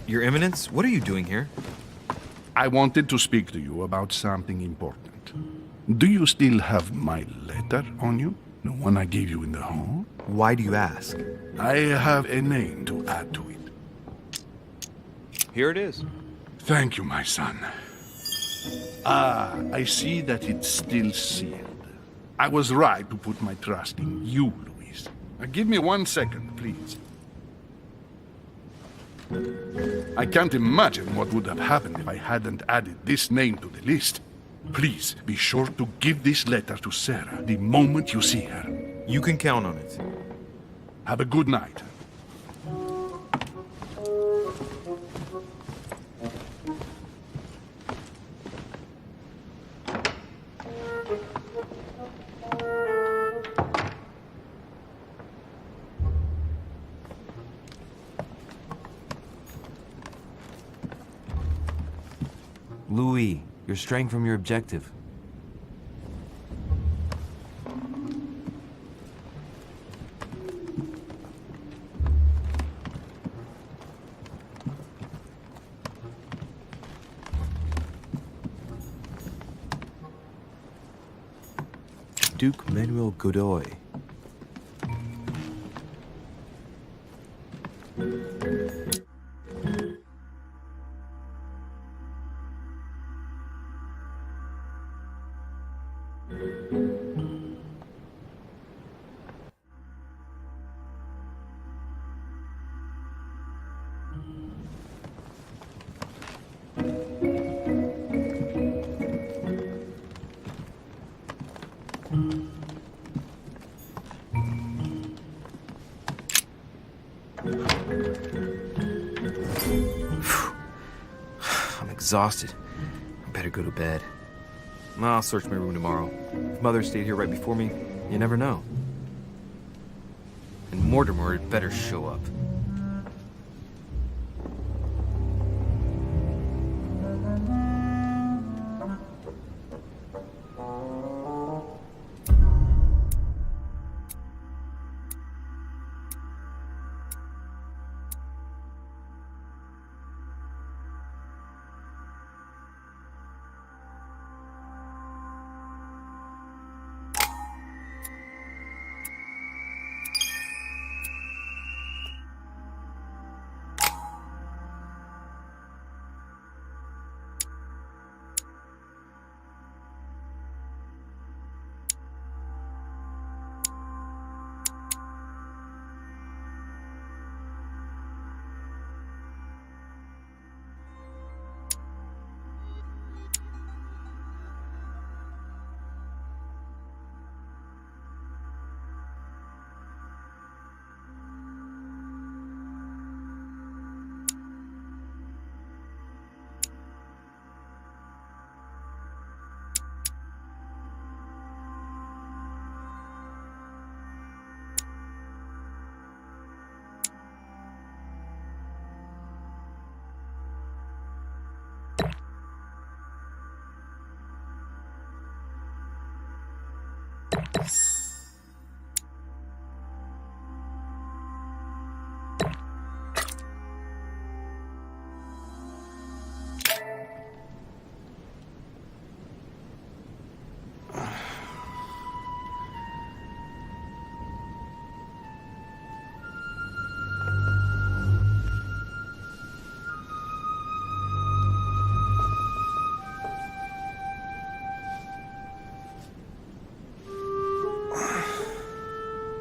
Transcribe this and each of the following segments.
Your Eminence, what are you doing here? I wanted to speak to you about something important. Do you still have my letter on you? The one I gave you in the hall? Why do you ask? I have a name to add to it. Here it is. Thank you, my son. Ah, I see that it's still sealed. I was right to put my trust in you, Luis. Give me 1 second, please. I can't imagine what would have happened if I hadn't added this name to the list. Please, be sure to give this letter to Sarah the moment you see her. You can count on it. Have a good night. Louis, you're straying from your objective. Duke Manuel Godoy. I'm exhausted. I better go to bed. I'll search my room tomorrow. If Mother stayed here right before me, you never know. And Mortimer had better show up.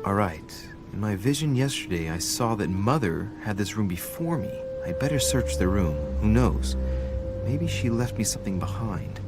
All right. In my vision yesterday, I saw that Mother had this room before me. I'd better search the room. Who knows? Maybe she left me something behind.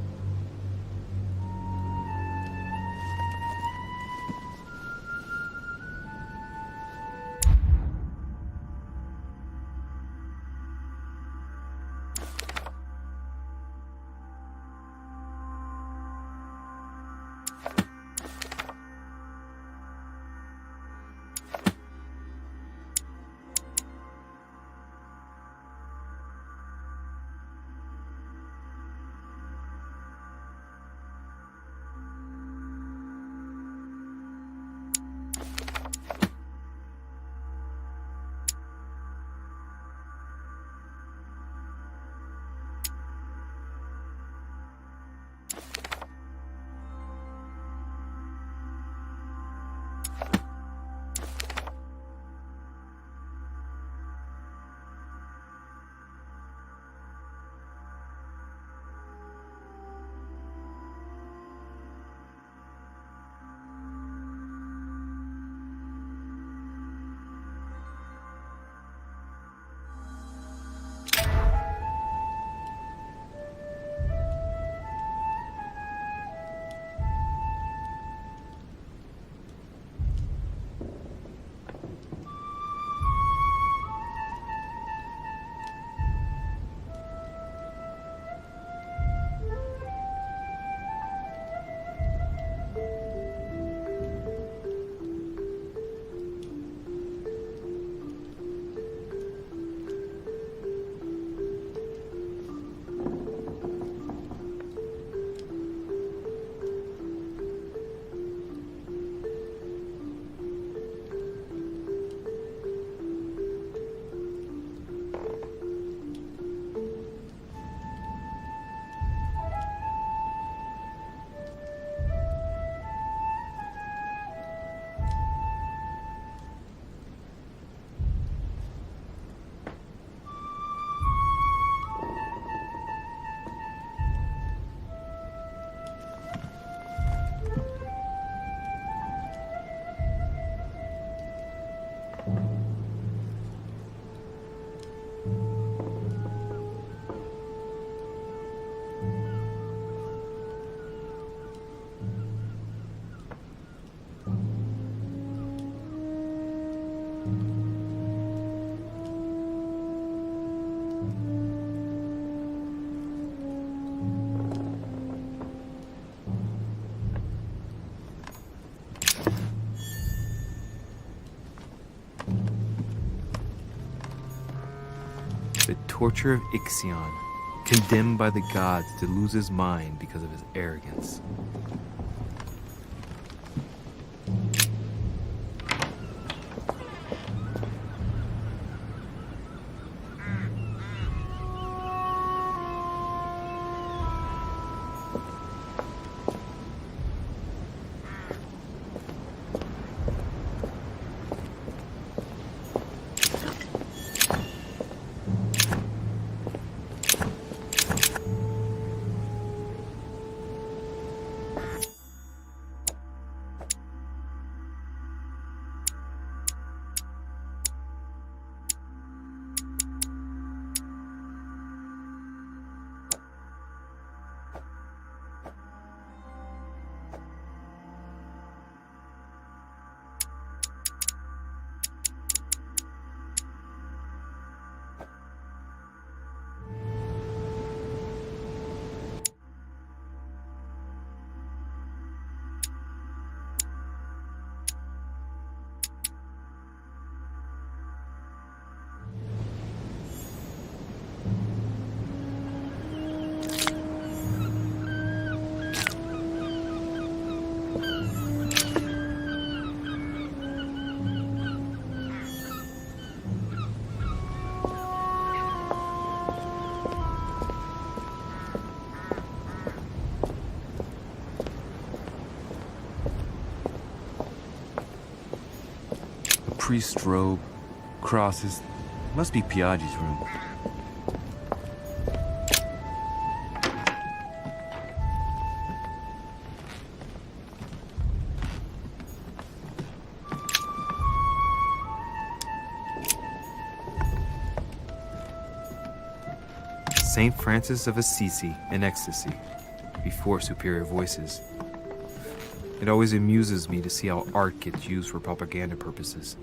torture of Ixion, condemned by the gods to lose his mind because of his arrogance. Priest's robe, crosses. Must be Piaggi's room. Saint Francis of Assisi in ecstasy, before superior voices. It always amuses me to see how art gets used for propaganda purposes.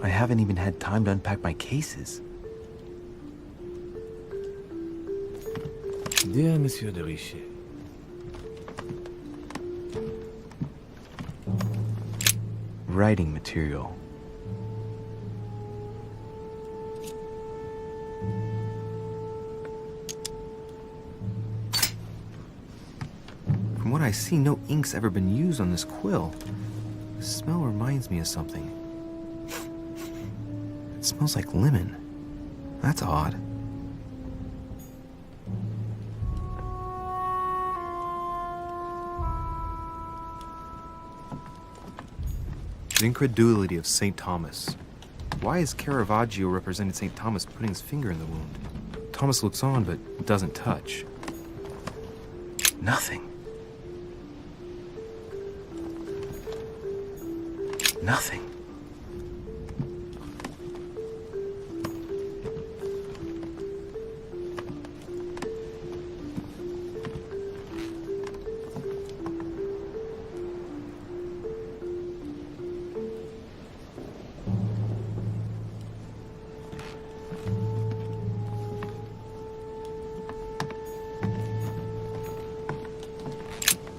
I haven't even had time to unpack my cases. Dear Monsieur de Richet, Writing material. From what I see, no ink's ever been used on this quill. The smell reminds me of something. It smells like lemon. That's odd. The incredulity of St. Thomas. Why is Caravaggio representing St. Thomas putting his finger in the wound? Thomas looks on but doesn't touch. Nothing. Nothing.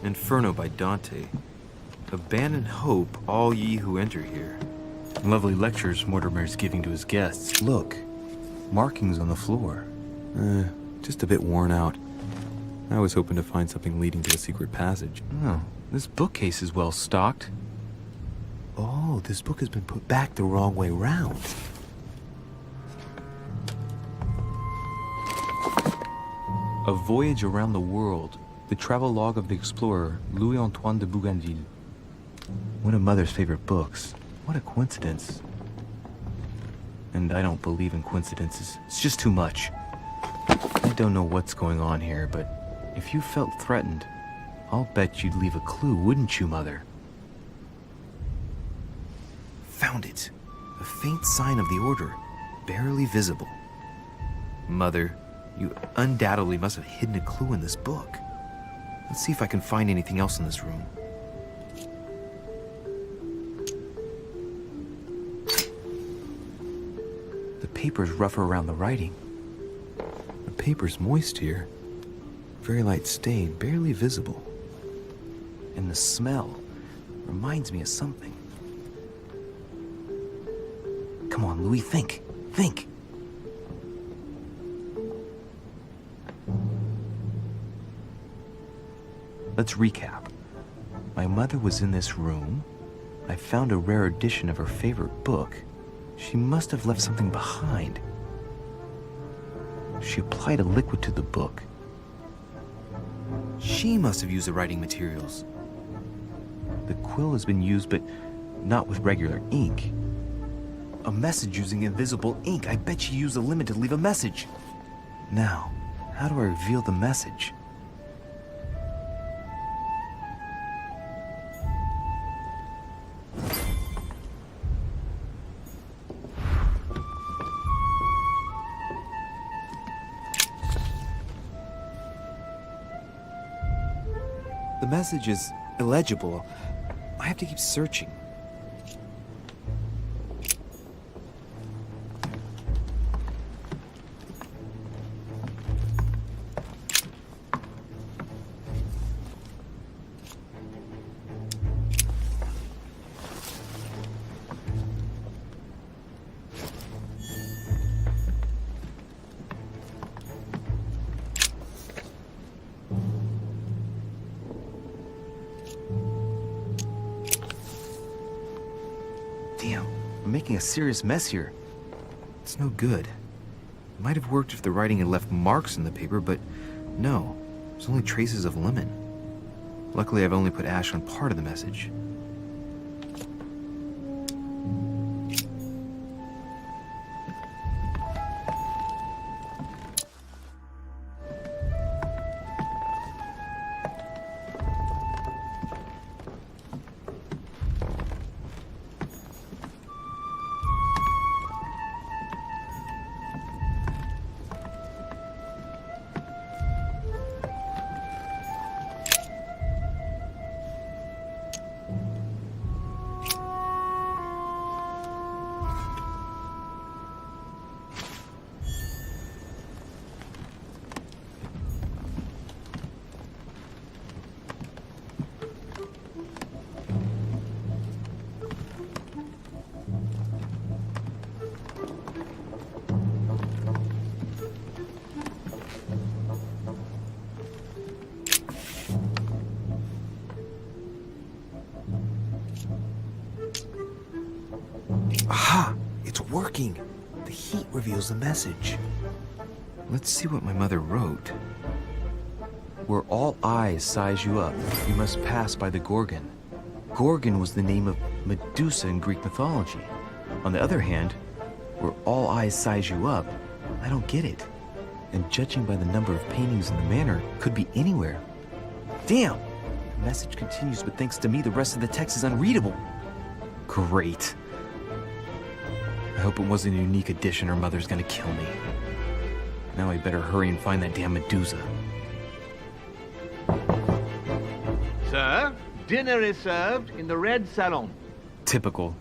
Inferno by Dante. Abandon hope, all ye who enter here. Lovely lectures Mortimer's giving to his guests. Look, markings on the floor. Just a bit worn out. I was hoping to find something leading to a secret passage. Oh, this bookcase is well stocked. Oh, this book has been put back the wrong way round. A Voyage Around the World. The travelogue of the explorer, Louis-Antoine de Bougainville. One of Mother's favorite books. What a coincidence. And I don't believe in coincidences. It's just too much. I don't know what's going on here, but if you felt threatened, I'll bet you'd leave a clue, wouldn't you, Mother? Found it. A faint sign of the order, barely visible. Mother, you undoubtedly must have hidden a clue in this book. Let's see if I can find anything else in this room. The paper's rougher around the writing. The paper's moist here. Very light stain, barely visible. And the smell. Reminds me of something. Come on, Louis, think. Think. Let's recap. My mother was in this room. I found a rare edition of her favorite book. She must have left something behind. She applied a liquid to the book. She must have used the writing materials. The quill has been used, but not with regular ink. A message using invisible ink. I bet she used a limit to leave a message. Now, how do I reveal the message? The message is illegible. I have to keep searching. Damn, I'm making a serious mess here. It's no good. It might have worked if the writing had left marks in the paper, but no, there's only traces of lemon. Luckily, I've only put ash on part of the message. Aha! It's working! The heat reveals the message. Let's see what my mother wrote. Where all eyes size you up, you must pass by the Gorgon. Gorgon was the name of Medusa in Greek mythology. On the other hand, where all eyes size you up, I don't get it. And judging by the number of paintings in the manor, could be anywhere. Damn! The message continues, but thanks to me, the rest of the text is unreadable. Great. I hope it wasn't a unique edition or Mother's gonna kill me. Now I better hurry and find that damn Medusa. Sir, dinner is served in the red salon. Typical.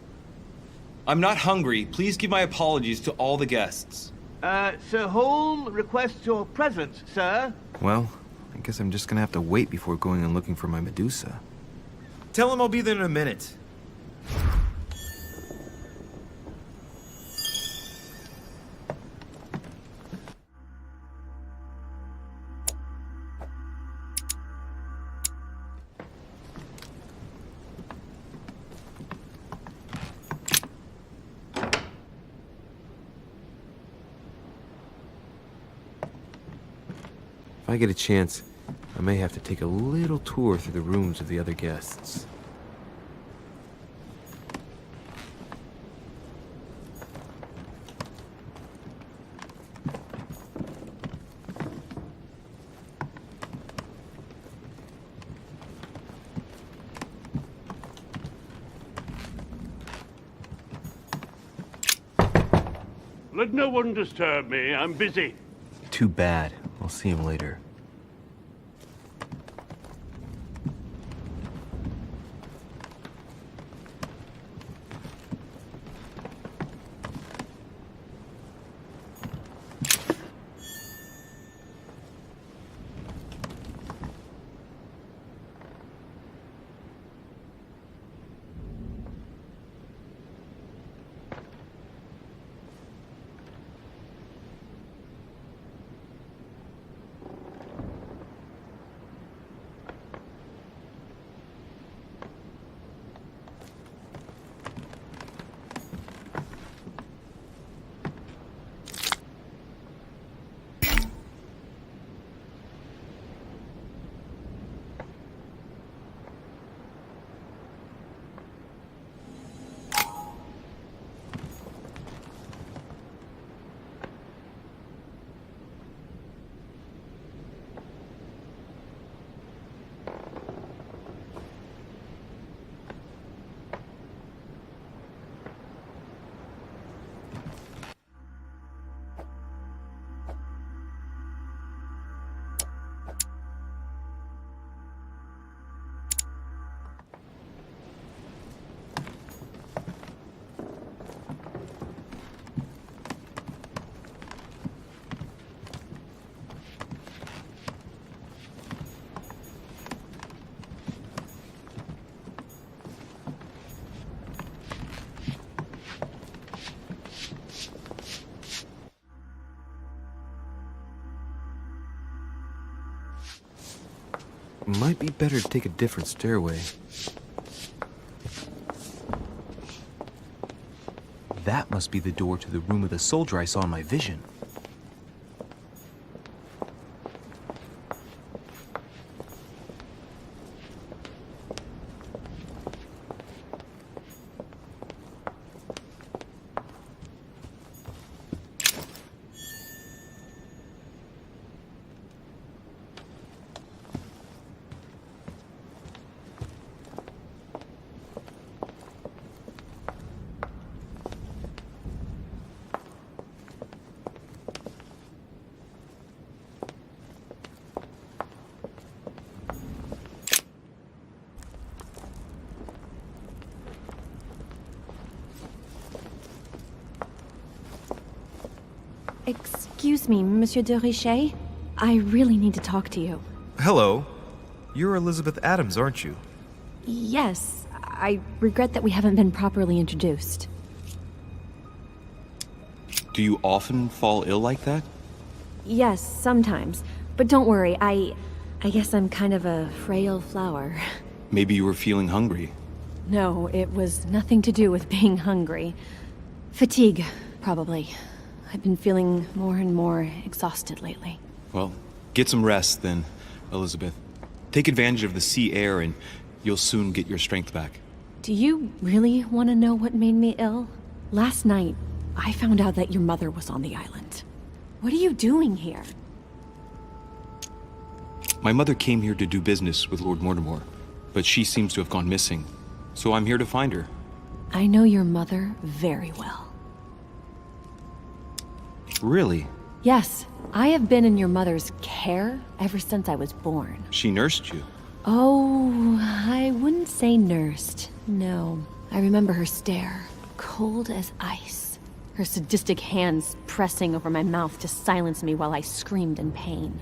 I'm not hungry. Please give my apologies to all the guests. Sir Holm requests your presence, sir. Well, I guess I'm just gonna have to wait before going and looking for my Medusa. Tell him I'll be there in a minute. If I get a chance, I may have to take a little tour through the rooms of the other guests. Let no one disturb me. I'm busy. Too bad. I'll see him later. Might be better to take a different stairway. That must be the door to the room of the soldier I saw in my vision. Excuse me, Monsieur de Richet. I really need to talk to you. Hello. You're Elizabeth Adams, aren't you? Yes, I regret that we haven't been properly introduced. Do you often fall ill like that? Yes, sometimes. But don't worry, I guess I'm kind of a frail flower. Maybe you were feeling hungry. No, it was nothing to do with being hungry. Fatigue, probably. I've been feeling more and more exhausted lately. Well, get some rest then, Elizabeth. Take advantage of the sea air and you'll soon get your strength back. Do you really want to know what made me ill? Last night, I found out that your mother was on the island. What are you doing here? My mother came here to do business with Lord Mortimer, but she seems to have gone missing. So I'm here to find her. I know your mother very well. Really? Yes, I have been in your mother's care ever since I was born. She nursed you? Oh, I wouldn't say nursed. No. I remember her stare, cold as ice. Her sadistic hands pressing over my mouth to silence me while I screamed in pain.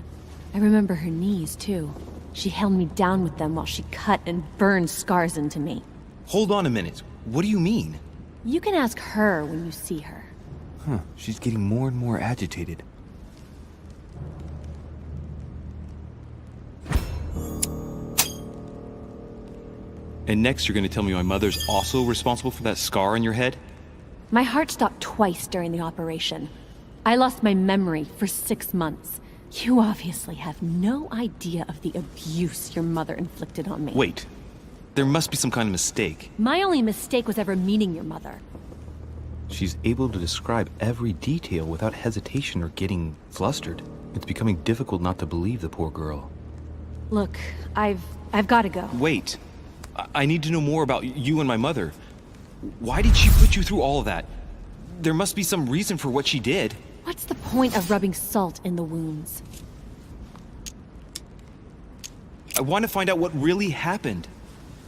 I remember her knees, too. She held me down with them while she cut and burned scars into me. Hold on a minute. What do you mean? You can ask her when you see her. Huh, she's getting more and more agitated. And next you're gonna tell me my mother's also responsible for that scar on your head? My heart stopped twice during the operation. I lost my memory for 6 months. You obviously have no idea of the abuse your mother inflicted on me. Wait. There must be some kind of mistake. My only mistake was ever meeting your mother. She's able to describe every detail without hesitation or getting flustered. It's becoming difficult not to believe the poor girl. Look, I've got to go. Wait. I need to know more about you and my mother. Why did she put you through all of that? There must be some reason for what she did. What's the point of rubbing salt in the wounds? I want to find out what really happened.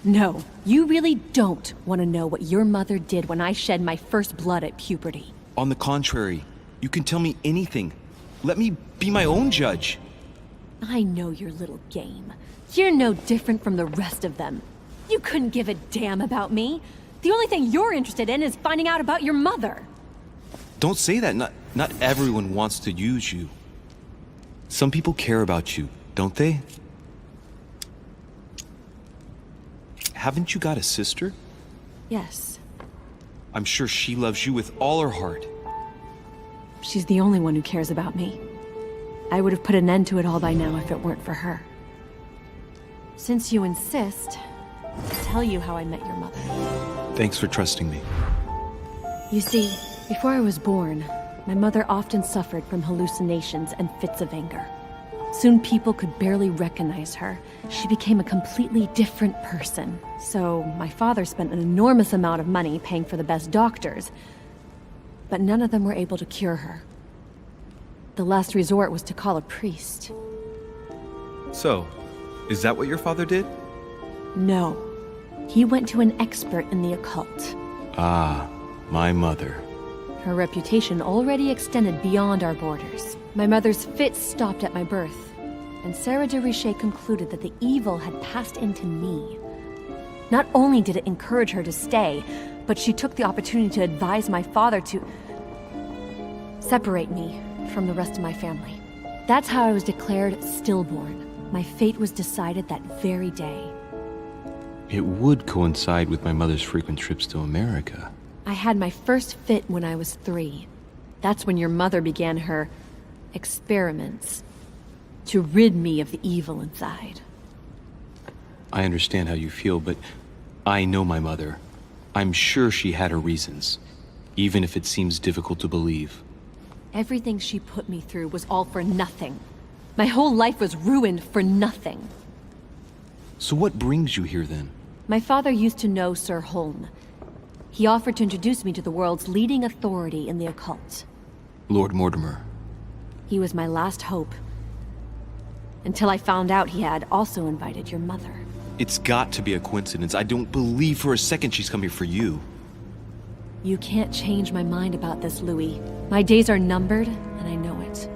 No, you really don't want to know what your mother did when I shed my first blood at puberty. On the contrary, you can tell me anything. Let me be my own judge. I know your little game. You're no different from the rest of them. You couldn't give a damn about me. The only thing you're interested in is finding out about your mother. Don't say that. Not everyone wants to use you. Some people care about you, don't they? Haven't you got a sister? Yes. I'm sure she loves you with all her heart. She's the only one who cares about me. I would have put an end to it all by now if it weren't for her. Since you insist, I'll tell you how I met your mother. Thanks for trusting me. You see, before I was born, my mother often suffered from hallucinations and fits of anger. Soon people could barely recognize her. She became a completely different person. So my father spent an enormous amount of money paying for the best doctors, but none of them were able to cure her. The last resort was to call a priest. So, is that what your father did? No. He went to an expert in the occult. Ah, my mother. Her reputation already extended beyond our borders. My mother's fits stopped at my birth, and Sarah de Richet concluded that the evil had passed into me. Not only did it encourage her to stay, but she took the opportunity to advise my father to separate me from the rest of my family. That's how I was declared stillborn. My fate was decided that very day. It would coincide with my mother's frequent trips to America. I had my first fit when I was 3. That's when your mother began her experiments to rid me of the evil inside. I understand how you feel, but I know my mother. I'm sure she had her reasons, even if it seems difficult to believe. Everything she put me through was all for nothing. My whole life was ruined for nothing. So what brings you here then? My father used to know Sir Holm. He offered to introduce me to the world's leading authority in the occult. Lord Mortimer. He was my last hope. Until I found out he had also invited your mother. It's got to be a coincidence. I don't believe for a second she's come here for you. You can't change my mind about this, Louis. My days are numbered, and I know it.